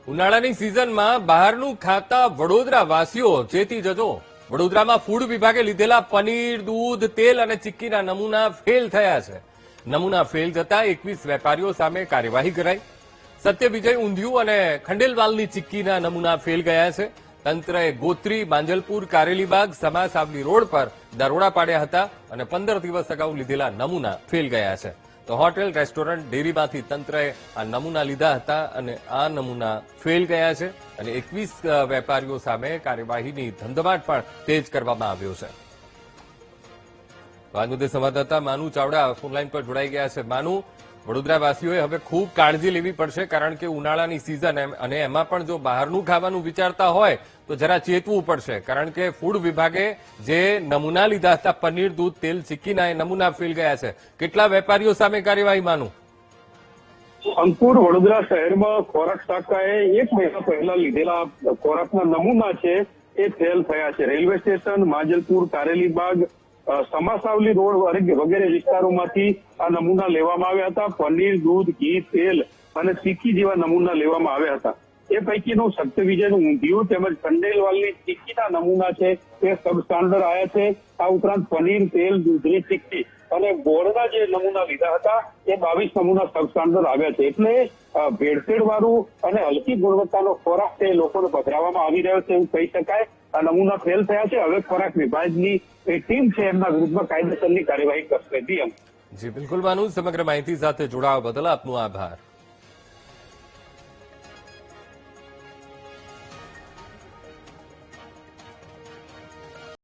ઉનાળાની સિઝનમાં બહારનું ખાતા વડોદરા વાસીઓ ચેતી જજો. વડોદરામાં ફૂડ વિભાગે લીધેલા પનીર, દૂધ, તેલ અને ચીક્કીના નમૂના ફેલ થયા છે. નમૂના ફેલ થતા 21 વેપારીઓ સામે કાર્યવાહી કરાઈ. સત્ય વિજય ઊંધિયું અને ખંડેલવાલની ચીક્કીના નમૂના ફેલ ગયા છે. તંત્રએ ગોત્રી, માંજલપુર, કારેલીબાગ, સમા સાવલી રોડ પર દરોડા પાડ્યા હતા અને 15 દિવસ અગાઉ લીધેલા નમૂના ફેલ ગયા છે. તો હોટેલ, રેસ્ટોરન્ટ, ડેરીમાંથી તંત્રએ આ નમૂના લીધા હતા અને આ નમૂના ફેલ ગયા છે અને 21 વેપારીઓ સામે કાર્યવાહીની ધમધમાટ પણ તેજ કરવામાં આવ્યો છે. આ મુદ્દે સંવાદદાતા માનુ ચાવડા ફોનલાઈન પર જોડાઈ ગયા છે. માનુ, વડોદરાવાસીઓએ હવે ખૂબ કાળજી લેવી પડશે, કારણ કે ઉનાળાની સિઝન અને એમાં પણ જો બહારનું ખાવાનું વિચારતા હોય તો જરા ચેતવું પડશે, કારણ કે ફૂડ વિભાગે જે નમૂના લીધા હતા પનીર, દૂધ, તેલ, ચીક્કીના, એ નમૂના ફેલ ગયા છે. કેટલા વેપારીઓ સામે કાર્યવાહી, માનુ? અંકુર, વડોદરા શહેરમાં ખોરાક શાખાએ 1 મહિના પહેલા લીધેલા ખોરાકના નમૂના છે એ ફેલ થયા છે. Railway station, Manjalpur, Karelibaug, Samasavli road વગેરે વિસ્તારોમાંથી આ નમૂના લેવામાં આવ્યા હતા. પનીર, દૂધ, ઘી, તેલ અને ચીક્કી જેવા નમૂના લેવામાં આવ્યા હતા. એ પૈકીનું સત્ય વિજયનું ઊંધિયું તેમજ ખંડેલવાલની ચીક્કીના નમૂના છે તે સબ સ્ટાન્ડર્ડ આવ્યા છે. આ ઉપરાંત પનીર, તેલ, દૂધની ચીક્કી અને ગોળના જે નમૂના લીધા હતા એ 22 નમૂના સબ સ્ટાન્ડર્ડ આવ્યા છે. એટલે ભેળસેળ વાળું અને હલકી ગુણવત્તાનો ખોરાક તે લોકોને પધરાવવામાં આવી રહ્યો છે એવું કહી શકાય. આ નમૂના ફેલ થયા છે. હવે ખોરાક વિભાગની ટીમ છે એમના વિરુદ્ધમાં કાયદેસરની કાર્યવાહી કરશે. જી બિલકુલ માનુ, સમગ્ર માહિતી સાથે જોડાવા બદલ આપનો આભાર.